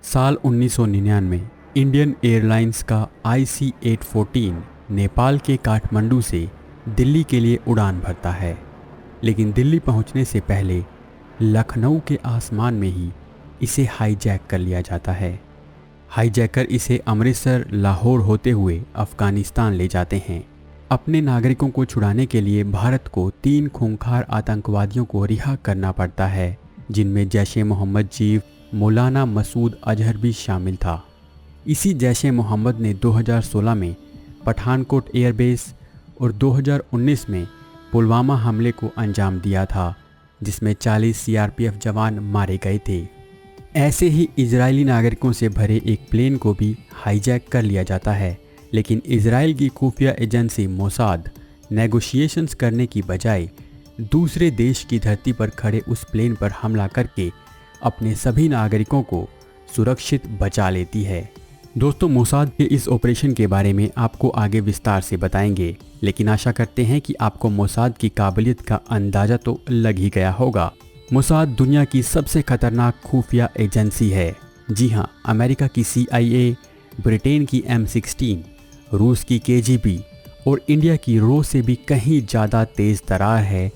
साल 1999 Indian airlines का IC-814 Nepal के काठमांडू से दिल्ली के लिए उड़ान भरता है, लेकिन दिल्ली पहुंचने से पहले लखनऊ के आसमान में ही इसे हाईजैक कर लिया जाता है। हाईजैकर इसे अमृतसर, लाहौर होते हुए अफगानिस्तान ले जाते हैं। अपने नागरिकों को छुड़ाने के लिए भारत को 3 खूंखार आतंकवादियों को रिहा करना पड़ता है, जिनमें जैश-ए-मोहम्मद चीफ मौलाना मसूद अजहर भी शामिल था। इसी जैश-ए-मोहम्मद ने 2016 में पठानकोट एयरबेस और 2019 में पुलवामा हमले को अंजाम दिया था, जिसमें 40 CRPF जवान मारे गए थे। ऐसे ही इजरायली नागरिकों से भरे एक प्लेन को भी हाईजैक कर लिया जाता है, लेकिन इजराइल की खुफिया एजेंसी मोसाद नेगोशिएशंस करने की बजाय दूसरे देश की धरती पर खड़े उस प्लेन पर हमला करके अपने सभी नागरिकों को सुरक्षित बचा लेती है। दोस्तों, मोसाद के इस ऑपरेशन के बारे में आपको आगे विस्तार से बताएंगे, लेकिन आशा करते हैं कि आपको मोसाद की काबिलियत का अंदाजा तो लग ही गया होगा। मोसाद दुनिया की सबसे खतरनाक खुफिया एजेंसी है। जी हाँ, अमेरिका की CIA, ब्रिटेन की M16, रूस की KGB और इंडिया की RAW से भी कहीं ज़्यादा तेज़ तरार है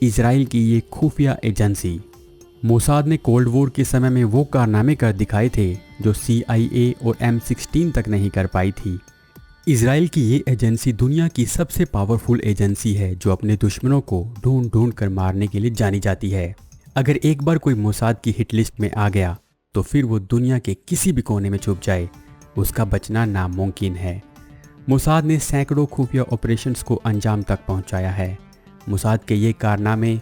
इजराइल की ये खुफिया एजेंसी। मोसाद ने कोल्ड वॉर के समय में वो कारनामे कर दिखाए थे जो CIA और M16 तक नहीं कर पाई थी। इजराइल की ये एजेंसी दुनिया की सबसे पावरफुल एजेंसी है, जो अपने दुश्मनों को ढूंढ ढूंढ कर मारने के लिए जानी जाती है। अगर एक बार कोई मोसाद की हिट लिस्ट में आ गया तो फिर वो दुनिया के किसी भी कोने में छुप जाए, उसका बचना नामुमकिन है। मोसाद ने सैकड़ों खुफिया ऑपरेशंस को अंजाम तक पहुंचाया है। मोसाद के ये कारनामे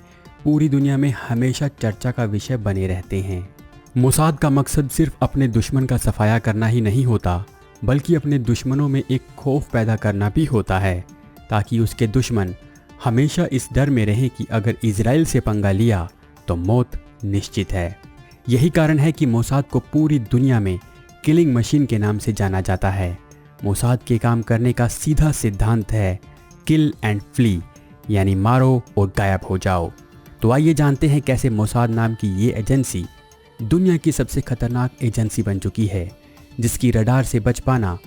पूरी दुनिया में हमेशा चर्चा का विषय बने रहते हैं। मोसाद का मकसद सिर्फ अपने दुश्मन का सफाया करना ही नहीं होता, बल्कि अपने दुश्मनों में एक खौफ पैदा करना भी होता है, ताकि उसके दुश्मन हमेशा इस डर में रहें कि अगर इजराइल से पंगा लिया तो मौत निश्चित है। यही कारण है कि मोसाद को पूरी दुनिया में किलिंग मशीन के नाम से जाना जाता है। मोसाद के काम करने का सीधा सिद्धांत है किल एंड फ्ली, यानी मारो और गायब हो जाओ। तो आइए जानते हैं कैसे मोसाद नाम की ये एजेंसी दुनिया की सबसे खतरनाक एजेंसी बन चुकी है, जिसकी रडार से बच पाना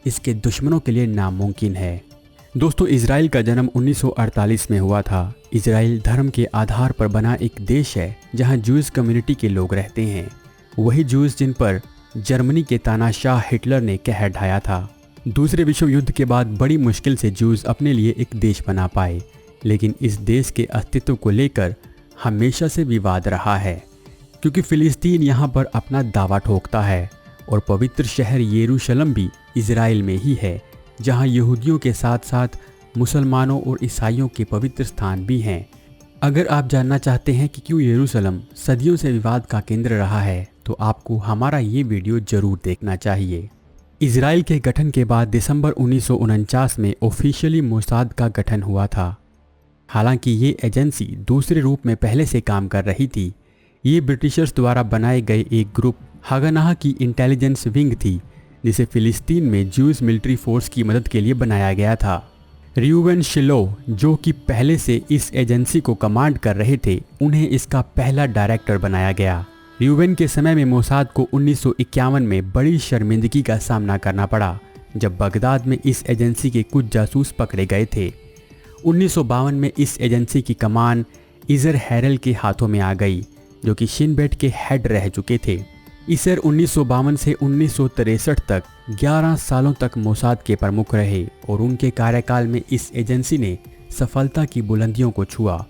इसके दुश्मनों के लिए नामुमकिन है। दोस्तों, इजराइल का जन्म 1948 में हुआ था। इजराइल धर्म के आधार पर बना एक देश है जहां ज्यूज कम्युनिटी के लोग रहते हैं। वही ज्यूज जिन पर जर्मनी के तानाशाह हिटलर ने कहर ढाया था। दूसरे विश्व युद्ध के बाद बड़ी मुश्किल से ज्यूज अपने लिए एक देश बना पाए, लेकिन इस देश के अस्तित्व को लेकर हमेशा से विवाद रहा है, क्योंकि फिलिस्तीन यहाँ पर अपना दावा ठोकता है और पवित्र शहर यरूशलेम भी इजराइल में ही है, जहाँ यहूदियों के साथ साथ मुसलमानों और ईसाइयों के पवित्र स्थान भी हैं। अगर आप जानना चाहते हैं कि क्यों यरूशलेम सदियों से विवाद का केंद्र रहा है, तो आपको हमारा ये वीडियो जरूर देखना चाहिए। इजराइल के गठन के बाद दिसंबर 1949 में ऑफिशियली मोसाद का गठन हुआ था। हालांकि ये एजेंसी दूसरे रूप में पहले से काम कर रही थी। ये ब्रिटिशर्स द्वारा बनाए गए एक ग्रुप हागानाह की इंटेलिजेंस विंग थी, जिसे फिलिस्तीन में ज्यूज मिलिट्री फोर्स की मदद के लिए बनाया गया था। रियूवेन शिलो, जो कि पहले से इस एजेंसी को कमांड कर रहे थे, उन्हें इसका पहला डायरेक्टर बनाया गया। रियूवेन के समय में मोसाद को 1951 में बड़ी शर्मिंदगी का सामना करना पड़ा, जब बगदाद में इस एजेंसी के कुछ जासूस पकड़े गए थे। 1952 में इस एजेंसी की कमान इजर हैरल के हाथों में आ गई, जो कि शिन बेट के हेड रह चुके थे। इजर 1952 से 1963 तक 11 सालों तक मोसाद के प्रमुख रहे और उनके कार्यकाल में इस एजेंसी ने सफलता की बुलंदियों को छुआ।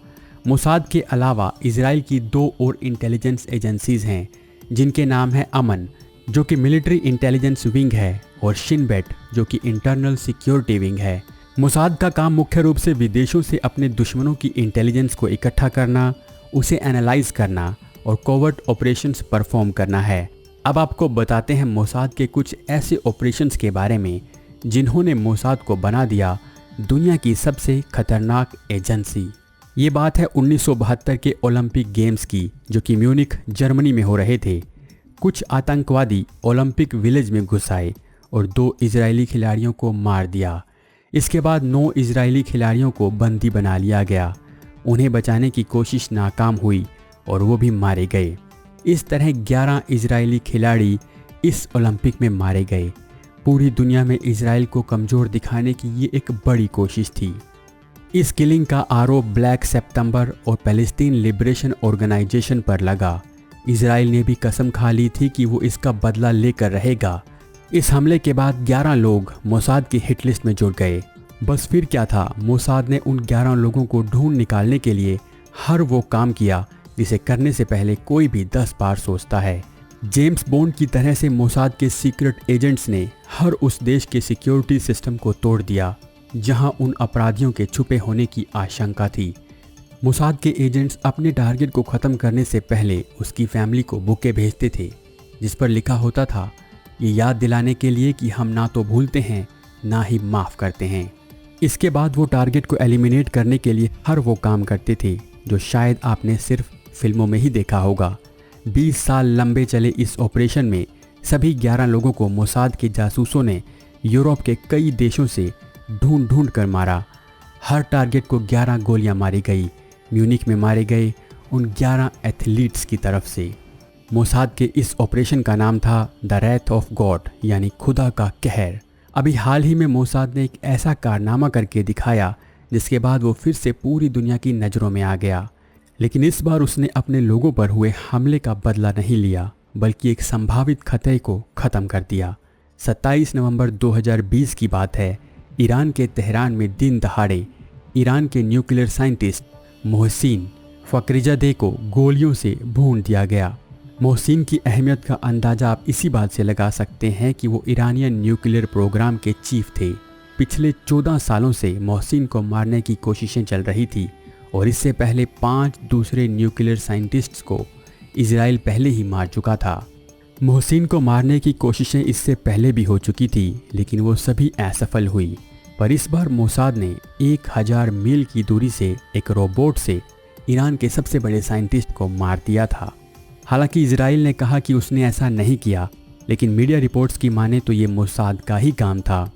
मोसाद के अलावा इजराइल की 2 और इंटेलिजेंस एजेंसीज हैं, जिनके नाम है अमन, जो कि मिलिट्री इंटेलिजेंस विंग है, और शिन बेट, जो कि इंटरनल सिक्योरिटी विंग है। मोसाद का काम मुख्य रूप से विदेशों से अपने दुश्मनों की इंटेलिजेंस को इकट्ठा करना, उसे एनालाइज करना और कोवर्ट ऑपरेशंस परफॉर्म करना है। अब आपको बताते हैं मोसाद के कुछ ऐसे ऑपरेशंस के बारे में जिन्होंने मोसाद को बना दिया दुनिया की सबसे खतरनाक एजेंसी। ये बात है 1972 के ओलंपिक गेम्स की, जो कि म्यूनिख जर्मनी में हो रहे थे। कुछ आतंकवादी ओलंपिक विलेज में घुस आए और 2 इजरायली खिलाड़ियों को मार दिया। इसके बाद 9 इजरायली खिलाड़ियों को बंदी बना लिया गया। उन्हें बचाने की कोशिश नाकाम हुई और वो भी मारे गए। इस तरह 11 इजरायली खिलाड़ी इस ओलंपिक में मारे गए। पूरी दुनिया में इजराइल को कमज़ोर दिखाने की ये एक बड़ी कोशिश थी। इस किलिंग का आरोप ब्लैक सितंबर और पैलेस्टीन लिबरेशन ऑर्गेनाइजेशन पर लगा। इजराइल ने भी कसम खा ली थी कि वो इसका बदला लेकर रहेगा। इस हमले के बाद 11 लोग मोसाद की हिट लिस्ट में जुड़ गए। बस फिर क्या था, मोसाद ने उन 11 लोगों को ढूंढ निकालने के लिए हर वो काम किया जिसे करने से पहले कोई भी 10 बार सोचता है। जेम्स बॉन्ड की तरह से मोसाद के सीक्रेट एजेंट्स ने हर उस देश के सिक्योरिटी सिस्टम को तोड़ दिया जहां उन अपराधियों के छुपे होने की आशंका थी। मोसाद के एजेंट्स अपने टारगेट को ख़त्म करने से पहले उसकी फैमिली को बुके भेजते थे जिस पर लिखा होता था, ये याद दिलाने के लिए कि हम ना तो भूलते हैं ना ही माफ़ करते हैं। इसके बाद वो टारगेट को एलिमिनेट करने के लिए हर वो काम करते थे जो शायद आपने सिर्फ फिल्मों में ही देखा होगा। 20 साल लंबे चले इस ऑपरेशन में सभी 11 लोगों को मोसाद के जासूसों ने यूरोप के कई देशों से ढूंढ ढूंढ कर मारा। हर टारगेट को 11 गोलियां मारी गई। म्यूनिख में मारे गए उन 11 एथलीट्स की तरफ से। मोसाद के इस ऑपरेशन का नाम था द रैथ ऑफ गॉड, यानी खुदा का कहर। अभी हाल ही में मोसाद ने एक ऐसा कारनामा करके दिखाया जिसके बाद वो फिर से पूरी दुनिया की नज़रों में आ गया। लेकिन इस बार उसने अपने लोगों पर हुए हमले का बदला नहीं लिया, बल्कि एक संभावित खतरे को ख़त्म कर दिया। 27 नवंबर 2020 की बात है। ईरान के तेहरान में दिन दहाड़े ईरान के न्यूक्लियर साइंटिस्ट मोहसिन फ़खरीज़ादे को गोलियों से भून दिया गया। मोहसिन की अहमियत का अंदाज़ा आप इसी बात से लगा सकते हैं कि वो ईरानियन न्यूक्लियर प्रोग्राम के चीफ थे। पिछले 14 सालों से मोहसिन को मारने की कोशिशें चल रही थी और इससे पहले 5 दूसरे न्यूक्लियर साइंटिस्ट्स को इजराइल पहले ही मार चुका था। मोहसिन को मारने की कोशिशें इससे पहले भी हो चुकी थी, लेकिन वो सभी असफल हुई। पर इस बार मोसाद ने 1000 मील की दूरी से एक रोबोट से ईरान के सबसे बड़े साइंटिस्ट को मार दिया था। हालांकि इजराइल ने कहा कि उसने ऐसा नहीं किया, लेकिन मीडिया रिपोर्ट्स की माने तो ये मोसाद का ही काम था।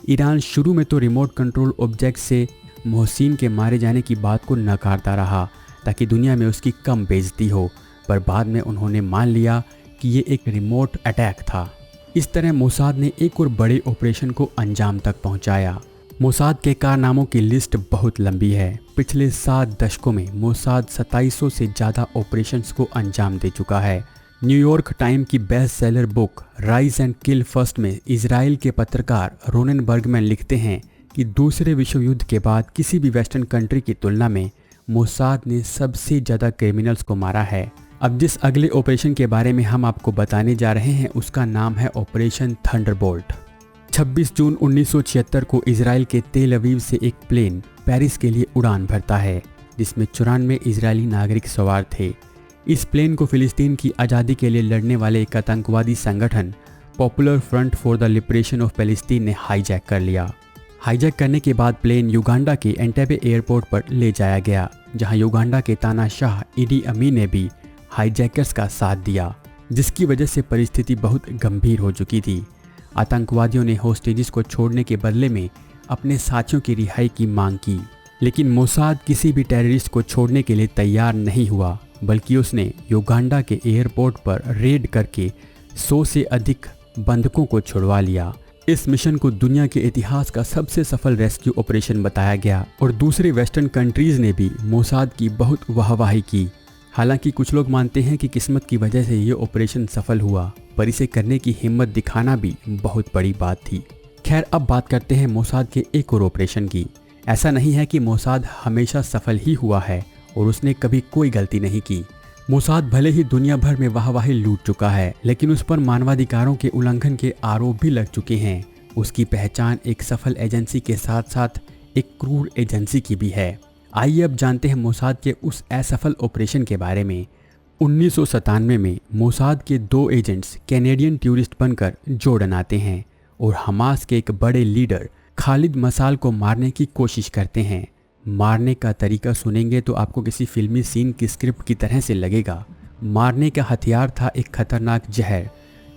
ईरान शुरू में तो रिमोट कंट्रोल ऑब्जेक्ट से मोहसिन के मारे जाने की बात को नकारता रहा ताकि दुनिया में उसकी कम बेइज्जती हो, पर बाद में उन्होंने मान लिया कि ये एक रिमोट अटैक था। इस तरह मोसाद ने एक और बड़े ऑपरेशन को अंजाम तक पहुंचाया। मोसाद के कारनामों की लिस्ट बहुत लंबी है। पिछले 7 दशकों में मोसाद 2700 से ज़्यादा ऑपरेशंस को अंजाम दे चुका है। न्यूयॉर्क टाइम की best seller book rise and kill first में इजराइल के पत्रकार रोनेन बर्गमैन लिखते हैं कि दूसरे विश्व युद्ध के बाद किसी भी वेस्टर्न कंट्री की तुलना में मोसाद ने सबसे ज़्यादा क्रिमिनल्स को मारा है। अब जिस अगले ऑपरेशन के बारे में हम आपको बताने जा रहे हैं उसका नाम है ऑपरेशन थंडरबोल्ट। 26 जून 1976 को इजराइल के तेल अवीव से एक प्लेन पेरिस के लिए उड़ान भरता है जिसमें 94 इजरायली नागरिक सवार थे। इस प्लेन को फिलिस्तीन की आज़ादी के लिए लड़ने वाले एक आतंकवादी संगठन popular front for the liberation of Palestine ने हाईजैक कर लिया। हाईजैक करने के बाद प्लेन युगांडा के एंटेबे एयरपोर्ट पर ले जाया गया, जहां युगांडा के तानाशाह इडी अमीन ने भी हाईजैकर्स का साथ दिया, जिसकी वजह से परिस्थिति बहुत गंभीर हो चुकी थी। आतंकवादियों ने होस्टेजेस को छोड़ने के बदले में अपने साथियों की रिहाई की मांग की, लेकिन मोसाद किसी भी टेररिस्ट को छोड़ने के लिए तैयार नहीं हुआ, बल्कि उसने युगांडा के एयरपोर्ट पर रेड करके 100 से अधिक बंधकों को छुड़वा लिया। इस मिशन को दुनिया के इतिहास का सबसे सफल रेस्क्यू ऑपरेशन बताया गया और दूसरे वेस्टर्न कंट्रीज़ ने भी मोसाद की बहुत वाहवाही की। हालांकि कुछ लोग मानते हैं कि किस्मत की वजह से ये ऑपरेशन सफल हुआ, पर इसे करने की हिम्मत दिखाना भी बहुत बड़ी बात थी। खैर, अब बात करते हैं मोसाद के एक और ऑपरेशन की। ऐसा नहीं है कि मोसाद हमेशा सफल ही हुआ है और उसने कभी कोई गलती नहीं की। मोसाद भले ही दुनिया भर में वाहवाही लूट चुका है, लेकिन उस पर मानवाधिकारों के उल्लंघन के आरोप भी लग चुके हैं। उसकी पहचान एक सफल एजेंसी के साथ साथ एक क्रूर एजेंसी की भी है। आइए अब जानते हैं मोसाद के उस असफल ऑपरेशन के बारे में। 1997 में मोसाद के 2 एजेंट्स कैनेडियन टूरिस्ट बनकर जॉर्डन आते हैं और हमास के एक बड़े लीडर खालिद मसाल को मारने की कोशिश करते हैं। मारने का तरीका सुनेंगे तो आपको किसी फिल्मी सीन की स्क्रिप्ट की तरह से लगेगा। मारने का हथियार था एक खतरनाक जहर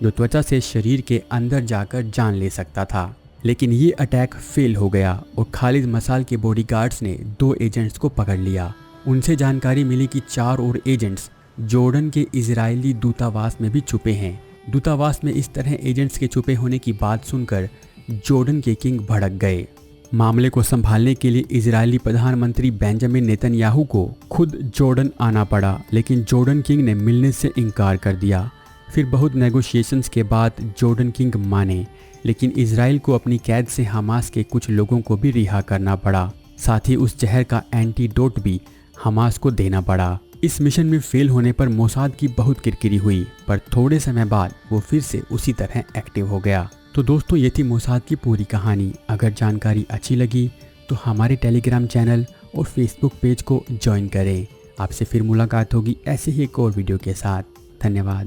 जो त्वचा से शरीर के अंदर जाकर जान ले सकता था, लेकिन ये अटैक फेल हो गया और खालिद मसाल के बॉडीगार्ड्स ने 2 एजेंट्स को पकड़ लिया। उनसे जानकारी मिली कि 4 और एजेंट्स जॉर्डन के इजरायली दूतावास में भी छुपे हैं। दूतावास में इस तरह एजेंट्स के छुपे होने की बात सुनकर जॉर्डन के किंग भड़क गए। मामले को संभालने के लिए इजरायली प्रधानमंत्री बेंजामिन नेतन्याहू को खुद जॉर्डन आना पड़ा, लेकिन जॉर्डन किंग ने मिलने से इनकार कर दिया। फिर बहुत नेगोशिएशंस के बाद जॉर्डन किंग माने, लेकिन इजराइल को अपनी कैद से हमास के कुछ लोगों को भी रिहा करना पड़ा। साथ ही उस जहर का एंटीडोट भी हमास को देना पड़ा। इस मिशन में फेल होने पर मोसाद की बहुत किरकिरी हुई, पर थोड़े समय बाद वो फिर से उसी तरह एक्टिव हो गया। तो दोस्तों, ये थी मोसाद की पूरी कहानी। अगर जानकारी अच्छी लगी तो हमारे टेलीग्राम चैनल और फेसबुक पेज को ज्वाइन करें। आपसे फिर मुलाकात होगी ऐसे ही एक और वीडियो के साथ। धन्यवाद।